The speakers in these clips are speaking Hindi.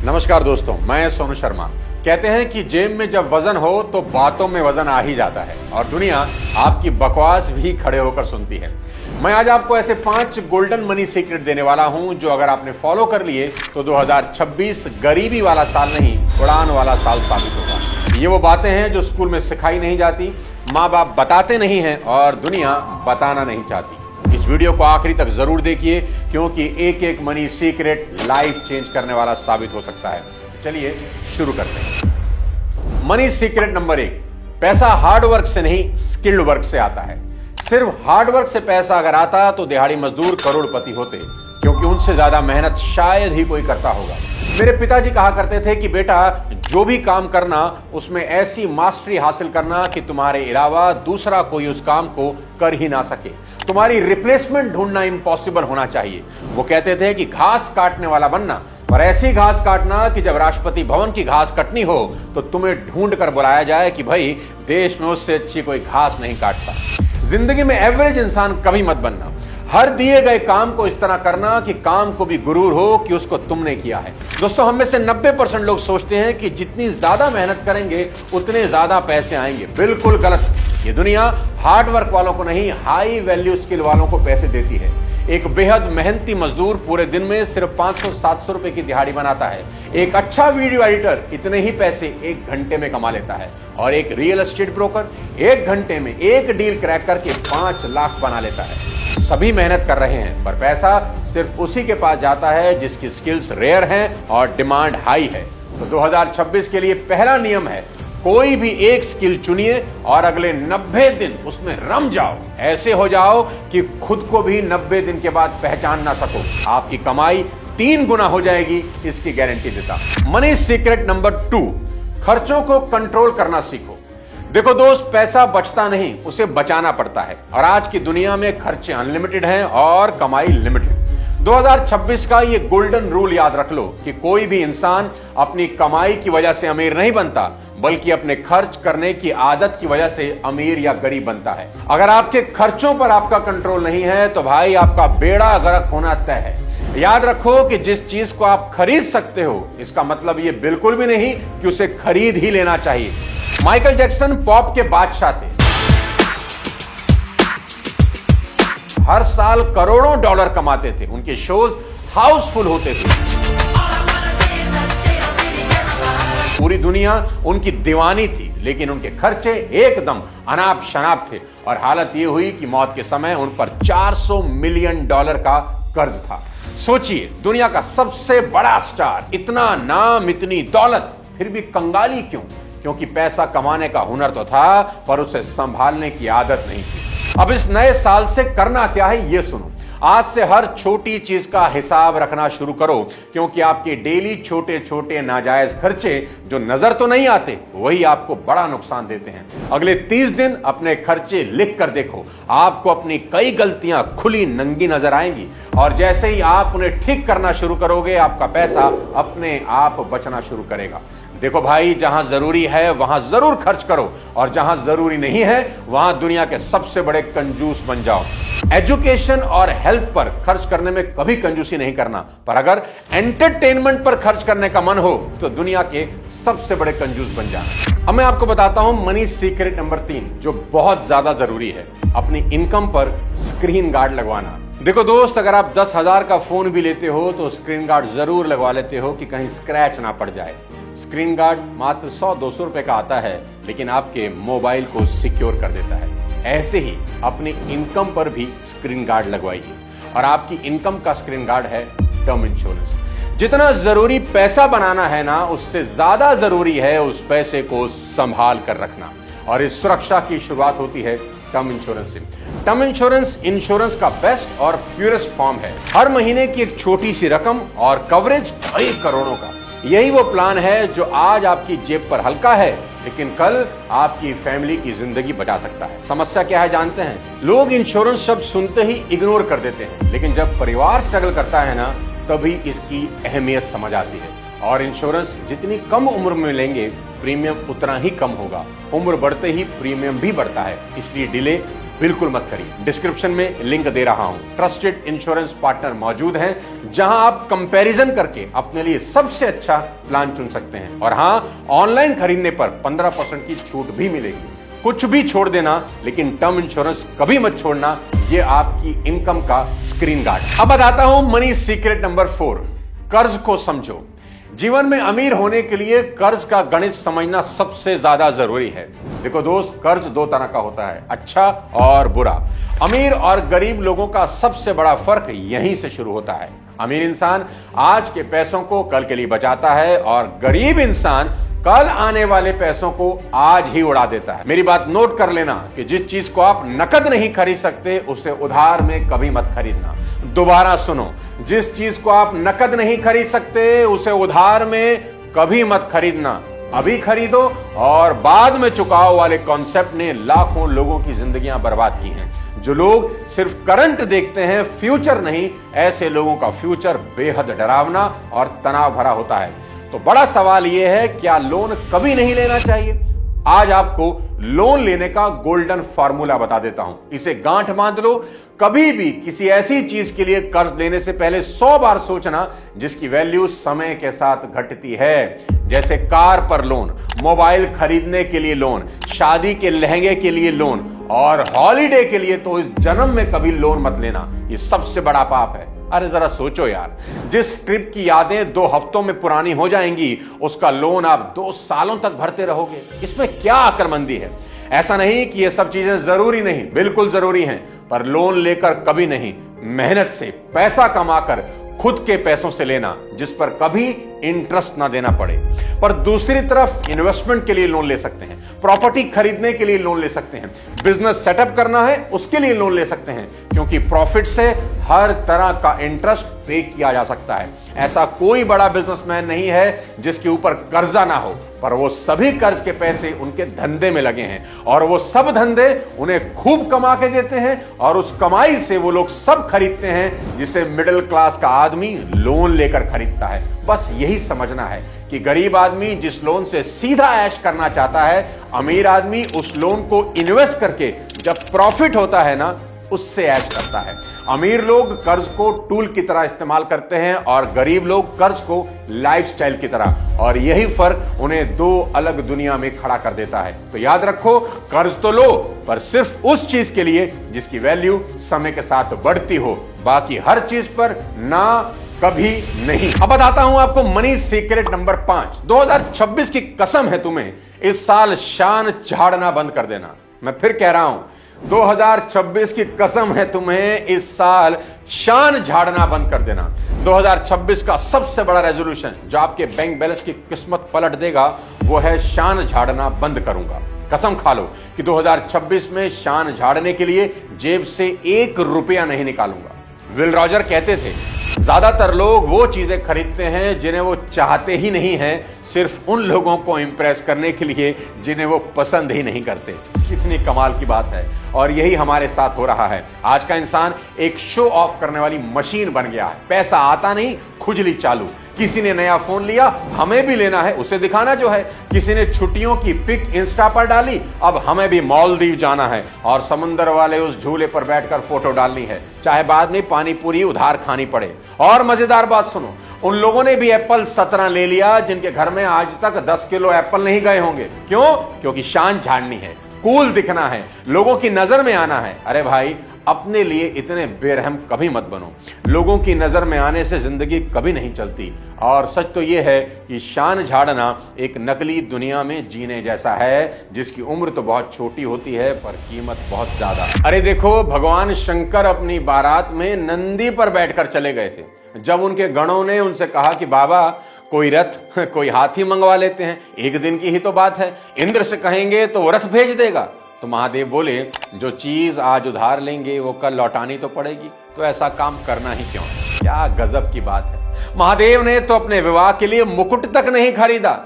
नमस्कार दोस्तों, मैं सोनू शर्मा। कहते हैं कि जेब में जब वजन हो तो बातों में वजन आ ही जाता है और दुनिया आपकी बकवास भी खड़े होकर सुनती है। मैं आज आपको ऐसे 5 गोल्डन मनी सीक्रेट देने वाला हूं जो अगर आपने फॉलो कर लिए तो 2026 गरीबी वाला साल नहीं, उड़ान वाला साल साबित होगा। ये वो बातें हैं जो स्कूल में सिखाई नहीं जाती, माँ बाप बताते नहीं हैं और दुनिया बताना नहीं चाहती। इस वीडियो को आखिरी तक जरूर देखिए क्योंकि एक एक मनी सीक्रेट लाइफ चेंज करने वाला साबित हो सकता है। चलिए शुरू करते हैं। मनी सीक्रेट नंबर 1, पैसा हार्ड वर्क से नहीं स्किल्ड वर्क से आता है। सिर्फ हार्ड वर्क से पैसा अगर आता तो दिहाड़ी मजदूर करोड़पति होते, क्योंकि उनसे ज्यादा मेहनत शायद ही कोई करता होगा। मेरे पिताजी कहा करते थे कि बेटा जो भी काम करना उसमें ऐसी मास्टरी हासिल करना कि तुम्हारे अलावा दूसरा कोई उस काम को कर ही ना सके। तुम्हारी रिप्लेसमेंट ढूंढना इम्पॉसिबल होना चाहिए। वो कहते थे कि घास काटने वाला बनना, पर ऐसी घास काटना कि जब राष्ट्रपति भवन की घास कटनी हो तो तुम्हें ढूंढ कर बुलाया जाए कि भाई देश में उससे अच्छी कोई घास नहीं काटता। जिंदगी में एवरेज इंसान कभी मत बनना। हर दिए गए काम को इस तरह करना कि काम को भी गुरूर हो कि उसको तुमने किया है। दोस्तों, हम में से 90% लोग सोचते हैं कि जितनी ज्यादा मेहनत करेंगे उतने ज्यादा पैसे आएंगे। बिल्कुल गलत। ये दुनिया हार्ड वर्क वालों को नहीं, हाई वैल्यू स्किल वालों को पैसे देती है। एक बेहद मेहनती मजदूर पूरे दिन में सिर्फ 500-700 रुपए की दिहाड़ी बनाता है। एक अच्छा वीडियो एडिटर इतने ही पैसे 1 घंटे में कमा लेता है और एक रियल एस्टेट ब्रोकर 1 घंटे में एक डील क्रैक करके 5 लाख बना लेता है। सभी मेहनत कर रहे हैं, पर पैसा सिर्फ उसी के पास जाता है जिसकी स्किल्स रेयर हैं और डिमांड हाई है। तो 2026 के लिए पहला नियम है, कोई भी एक स्किल चुनिए और अगले 90 दिन उसमें रम जाओ। ऐसे हो जाओ कि खुद को भी 90 दिन के बाद पहचान ना सको। आपकी कमाई 3 गुना हो जाएगी, इसकी गारंटी देता। मनी सीक्रेट नंबर 2, खर्चों को कंट्रोल करना सीखो। देखो दोस्त, पैसा बचता नहीं, उसे बचाना पड़ता है और आज की दुनिया में खर्चे अनलिमिटेड हैं और कमाई लिमिटेड। 2026 का ये गोल्डन रूल याद रख लो कि कोई भी इंसान अपनी कमाई की वजह से अमीर नहीं बनता, बल्कि अपने खर्च करने की आदत की वजह से अमीर या गरीब बनता है। अगर आपके खर्चों पर आपका कंट्रोल नहीं है तो भाई आपका बेड़ा गर्क होना तय है। याद रखो कि जिस चीज को आप खरीद सकते हो इसका मतलब ये बिल्कुल भी नहीं कि उसे खरीद ही लेना चाहिए। माइकल जैक्सन पॉप के बादशाह थे। हर साल करोड़ों डॉलर कमाते थे। उनके शोज हाउसफुल होते थे। पूरी दुनिया उनकी दीवानी थी, लेकिन उनके खर्चे एकदम अनाप शनाप थे और हालत यह हुई कि मौत के समय उन पर $400 मिलियन का कर्ज था। सोचिए, दुनिया का सबसे बड़ा स्टार, इतना नाम, इतनी दौलत, फिर भी कंगाली क्यों? क्योंकि पैसा कमाने का हुनर तो था, पर उसे संभालने की आदत नहीं थी। अब इस नए साल से करना क्या है ये सुनो। आज से हर छोटी चीज का हिसाब रखना शुरू करो, क्योंकि आपके डेली छोटे छोटे नाजायज खर्चे जो नजर तो नहीं आते वही आपको बड़ा नुकसान देते हैं। अगले 30 दिन अपने खर्चे लिख कर देखो। आपको अपनी कई गलतियां खुली नंगी नजर आएंगी और जैसे ही आप उन्हें ठीक करना शुरू करोगे आपका पैसा अपने आप बचना शुरू करेगा। देखो भाई, जहां जरूरी है वहां जरूर खर्च करो और जहां जरूरी नहीं है वहां दुनिया के सबसे बड़े कंजूस बन जाओ। एजुकेशन और हेल्थ पर खर्च करने में कभी कंजूसी नहीं करना, पर अगर एंटरटेनमेंट पर खर्च करने का मन हो तो दुनिया के सबसे बड़े कंजूस बन जाना। अब मैं आपको बताता हूं मनी सीक्रेट नंबर 3 जो बहुत ज्यादा जरूरी है, अपनी इनकम पर स्क्रीन गार्ड लगवाना। देखो दोस्त, अगर आप 10,000 का फोन भी लेते हो तो स्क्रीन गार्ड जरूर लगवा लेते हो कि कहीं स्क्रैच ना पड़ जाए। स्क्रीन गार्ड मात्र 100-200 रुपए का आता है, लेकिन आपके मोबाइल को सिक्योर कर देता है। ऐसे ही अपनी इनकम पर भी स्क्रीन गार्ड लगवाइए और आपकी इनकम का स्क्रीन गार्ड है टर्म इंश्योरेंस। जितना जरूरी पैसा बनाना है ना, उससे ज्यादा जरूरी है उस पैसे को संभाल कर रखना और इस सुरक्षा की शुरुआत होती है टर्म इंश्योरेंस से। टर्म इंश्योरेंस का बेस्ट और प्योरेस्ट फॉर्म है। हर महीने की एक छोटी सी रकम और कवरेज कई करोड़ों का। यही वो प्लान है जो आज आपकी जेब पर हल्का है, लेकिन कल आपकी फैमिली की जिंदगी बचा सकता है। समस्या क्या है जानते हैं? लोग इंश्योरेंस शब्द सुनते ही इग्नोर कर देते हैं, लेकिन जब परिवार स्ट्रगल करता है ना, तभी इसकी अहमियत समझ आती है। और इंश्योरेंस जितनी कम उम्र में लेंगे प्रीमियम उतना ही कम होगा। उम्र बढ़ते ही प्रीमियम भी बढ़ता है, इसलिए डिले बिल्कुल मत करिए। डिस्क्रिप्शन में लिंक दे रहा हूं। ट्रस्टेड इंश्योरेंस पार्टनर मौजूद हैं जहां आप कंपैरिजन करके अपने लिए सबसे अच्छा प्लान चुन सकते हैं। और हां, ऑनलाइन खरीदने पर 15% की छूट भी मिलेगी। कुछ भी छोड़ देना, लेकिन टर्म इंश्योरेंस कभी मत छोड़ना, ये आपकी इनकम का स्क्रीन गार्ड। अब बताता हूं मनी सीक्रेट नंबर 4, कर्ज को समझो। जीवन में अमीर होने के लिए कर्ज का गणित समझना सबसे ज्यादा जरूरी है। देखो दोस्त, कर्ज दो तरह का होता है, अच्छा और बुरा। अमीर और गरीब लोगों का सबसे बड़ा फर्क यहीं से शुरू होता है। अमीर इंसान आज के पैसों को कल के लिए बचाता है और गरीब इंसान कल आने वाले पैसों को आज ही उड़ा देता है। मेरी बात नोट कर लेना कि जिस चीज को आप नकद नहीं खरीद सकते उसे उधार में कभी मत खरीदना। दोबारा सुनो, जिस चीज को आप नकद नहीं खरीद सकते उसे उधार में कभी मत खरीदना। अभी खरीदो और बाद में चुकाओ वाले कॉन्सेप्ट ने लाखों लोगों की जिंदगियां बर्बाद की हैं। जो लोग सिर्फ करंट देखते हैं, फ्यूचर नहीं, ऐसे लोगों का फ्यूचर बेहद डरावना और तनाव भरा होता है। तो बड़ा सवाल यह है, क्या लोन कभी नहीं लेना चाहिए? आज आपको लोन लेने का गोल्डन फॉर्मूला बता देता हूं। इसे गांठ बांध लो। कभी भी किसी ऐसी चीज के लिए कर्ज लेने से पहले 100 बार सोचना जिसकी वैल्यू समय के साथ घटती है। जैसे कार पर लोन, मोबाइल खरीदने के लिए लोन, शादी के लहंगे के लिए लोन और हॉलिडे के लिए तो इस जन्म में कभी लोन मत लेना। ये सबसे बड़ा पाप है। अरे जरा सोचो यार, जिस ट्रिप की यादें 2 हफ्तों में पुरानी हो जाएंगी, उसका लोन आप 2 सालों तक भरते रहोगे। इसमें क्या अक्लमंदी है? ऐसा नहीं कि ये सब चीजें जरूरी नहीं, बिल्कुल जरूरी हैं, पर लोन लेकर कभी नहीं। मेहनत से पैसा कमाकर खुद के पैसों से लेना जिस पर कभी इंटरेस्ट ना देना पड़े। पर दूसरी तरफ इन्वेस्टमेंट के लिए लोन ले सकते हैं, प्रॉपर्टी खरीदने के लिए लोन ले सकते हैं, बिजनेस सेटअप करना है उसके लिए लोन ले सकते हैं, क्योंकि प्रॉफिट से हर तरह का इंटरेस्ट पे किया जा सकता है। ऐसा कोई बड़ा बिजनेसमैन नहीं है जिसके ऊपर कर्जा ना हो, पर वो सभी कर्ज के पैसे उनके धंधे में लगे हैं और वो सब धंधे उन्हें खूब कमा के देते हैं और उस कमाई से वो लोग सब खरीदते हैं जिसे मिडिल क्लास का आदमी लोन लेकर खरीदता है। बस यही समझना है कि गरीब आदमी जिस लोन से सीधा ऐश करना चाहता है, अमीर आदमी उस लोन को इन्वेस्ट करके जब प्रॉफिट होता है ना, उससे ऐश करता है। अमीर लोग कर्ज को टूल की तरह इस्तेमाल करते हैं और गरीब लोग कर्ज को लाइफस्टाइल की तरह, और यही फर्क उन्हें 2 अलग दुनिया में खड़ा कर देता है। तो याद रखो, कर्ज तो लो, पर सिर्फ उस चीज के लिए जिसकी वैल्यू समय के साथ बढ़ती हो, बाकी हर चीज पर ना कभी नहीं। अब बताता हूं आपको मनी सीक्रेट नंबर 5। 2026 की कसम है तुम्हें, इस साल शान झाड़ना बंद कर देना। मैं फिर कह रहा हूं, 2026 की कसम है तुम्हें, इस साल शान झाड़ना बंद कर देना। 2026 का सबसे बड़ा रेजोल्यूशन जो आपके बैंक बैलेंस की किस्मत पलट देगा, वो है शान झाड़ना बंद करूंगा। कसम खा लो कि 2026 में शान झाड़ने के लिए जेब से 1 रुपया नहीं निकालूंगा। विल रॉजर कहते थे, ज्यादातर लोग वो चीजें खरीदते हैं जिन्हें वो चाहते ही नहीं हैं, सिर्फ उन लोगों को इंप्रेस करने के लिए जिन्हें वो पसंद ही नहीं करते। कितनी कमाल की बात है, और यही हमारे साथ हो रहा है। आज का इंसान एक शो ऑफ करने वाली मशीन बन गया है। पैसा आता नहीं, खुजली चालू। किसी ने नया फोन लिया, हमें भी लेना है, उसे दिखाना जो है। किसी ने छुट्टियों की पिक इंस्टा पर डाली, अब हमें भी मालदीव जाना है और समुद्र वाले उस झूले पर बैठकर फोटो डालनी है, चाहे बाद में पानी पूरी उधार खानी पड़े। और मजेदार बात सुनो, उन लोगों ने भी एप्पल 17 ले लिया जिनके घर में आज तक 10 किलो एप्पल नहीं गए होंगे। क्यों? क्योंकि शान झाड़नी है, कूल दिखना है, लोगों की नजर में आना है। अरे भाई, अपने लिए इतने बेरहम कभी मत बनो। लोगों की नजर में आने से जिंदगी कभी नहीं चलती। और सच तो यह है कि शान झाड़ना एक नकली दुनिया में जीने जैसा है, जिसकी उम्र तो बहुत छोटी होती है पर कीमत बहुत ज्यादा। अरे देखो, भगवान शंकर अपनी बारात में नंदी पर बैठकर चले गए थे। जब उनके गणों ने उनसे कहा कि बाबा कोई रथ, कोई हाथी मंगवा लेते हैं, 1 दिन की ही तो बात है, इंद्र से कहेंगे तो वो रथ भेज देगा। तो महादेव बोले, जो चीज आज उधार लेंगे वो कल लौटानी तो पड़ेगी, तो ऐसा काम करना ही क्यों। क्या गजब की बात है। महादेव ने तो अपने विवाह के लिए मुकुट तक नहीं खरीदा,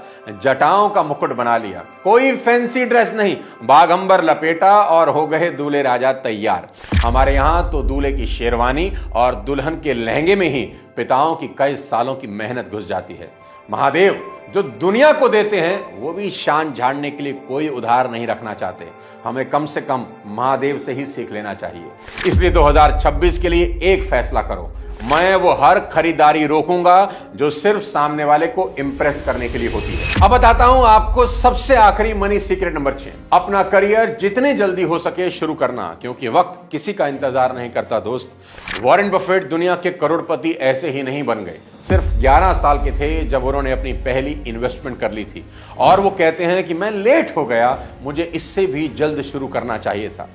जटाओं का मुकुट बना लिया। कोई फैंसी ड्रेस नहीं, बागंबर लपेटा और हो गए दूल्हे राजा तैयार। हमारे यहां तो दूल्हे की शेरवानी और दुल्हन के लहंगे में ही पिताओं की कई सालों की मेहनत घुस जाती है। महादेव जो दुनिया को देते हैं वो भी शान झाड़ने के लिए कोई उधार नहीं रखना चाहते। हमें कम से कम महादेव से ही सीख लेना चाहिए। इसलिए 2026 के लिए एक फैसला करो, मैं वो हर खरीदारी रोकूंगा जो सिर्फ सामने वाले को इंप्रेस करने के लिए होती है। अब बताता हूं आपको सबसे आखिरी मनी सीक्रेट नंबर 6। अपना करियर जितने जल्दी हो सके शुरू करना, क्योंकि वक्त किसी का इंतजार नहीं करता दोस्त। वॉरेन बफेट दुनिया के करोड़पति ऐसे ही नहीं बन गए। सिर्फ 11 साल के थे जब उन्होंने अपनी पहली इन्वेस्टमेंट कर ली थी, और वो कहते हैं कि मैं लेट हो गया, मुझे इससे भी जल्द शुरू करना चाहिए था।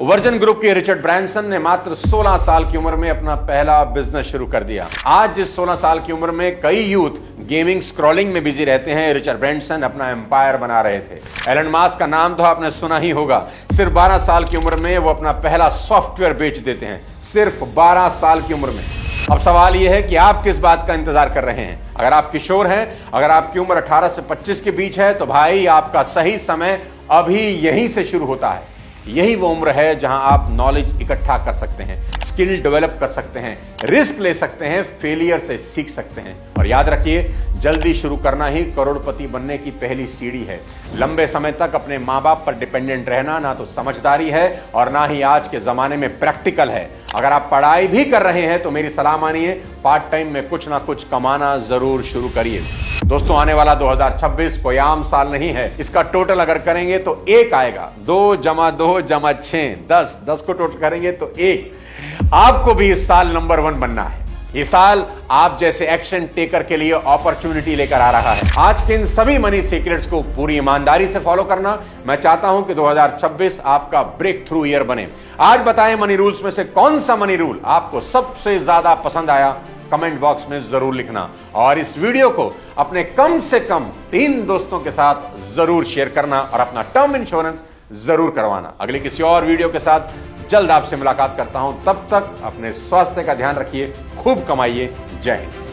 वर्जन ग्रुप के रिचर्ड ब्रांसन ने मात्र 16 साल की उम्र में अपना पहला बिजनेस शुरू कर दिया। आज जिस 16 साल की उम्र में कई यूथ गेमिंग स्क्रॉलिंग में बिजी रहते हैं, रिचर्ड ब्रांसन अपना एम्पायर बना रहे थे। एलन मास्क का नाम तो आपने सुना ही होगा। सिर्फ 12 साल की उम्र में वो अपना पहला सॉफ्टवेयर बेच देते हैं, सिर्फ 12 साल की उम्र में। अब सवाल यह है कि आप किस बात का इंतजार कर रहे हैं। अगर आप किशोर हैं, अगर आपकी उम्र 18 से 25 के बीच है, तो भाई आपका सही समय अभी यहीं से शुरू होता है। यही वो उम्र है जहां आप नॉलेज इकट्ठा कर सकते हैं, स्किल डेवलप कर सकते हैं, रिस्क ले सकते हैं, फेलियर से सीख सकते हैं। और याद रखिए, जल्दी शुरू करना ही करोड़पति बनने की पहली सीढ़ी है। लंबे समय तक अपने माँ बाप पर डिपेंडेंट रहना ना तो समझदारी है और ना ही आज के जमाने में प्रैक्टिकल है। अगर आप पढ़ाई भी कर रहे हैं तो मेरी सलाह मानिए, पार्ट टाइम में कुछ ना कुछ कमाना जरूर शुरू करिए। दोस्तों, आने वाला 2026 कोई आम साल नहीं है। इसका टोटल अगर करेंगे तो 1 आएगा। 2 + 2 = 6, 10 को टोटल करेंगे तो 1। आपको भी इस साल नंबर 1 बनना है। ये साल आप जैसे एक्शन टेकर के लिए अपॉर्चुनिटी लेकर आ रहा है। आज के इन सभी मनी सीक्रेट्स को पूरी ईमानदारी से फॉलो करना। मैं चाहता हूं कि 2026 आपका ब्रेक थ्रू ईयर बने। आज बताएं मनी रूल्स में से कौन सा मनी रूल आपको सबसे ज्यादा पसंद आया, कमेंट बॉक्स में जरूर लिखना। और इस वीडियो को अपने कम से कम 3 दोस्तों के साथ जरूर शेयर करना और अपना टर्म इंश्योरेंस जरूर करवाना। अगले किसी और वीडियो के साथ जल्द आपसे मुलाकात करता हूं। तब तक अपने स्वास्थ्य का ध्यान रखिए, खूब कमाइए। जय हिंद।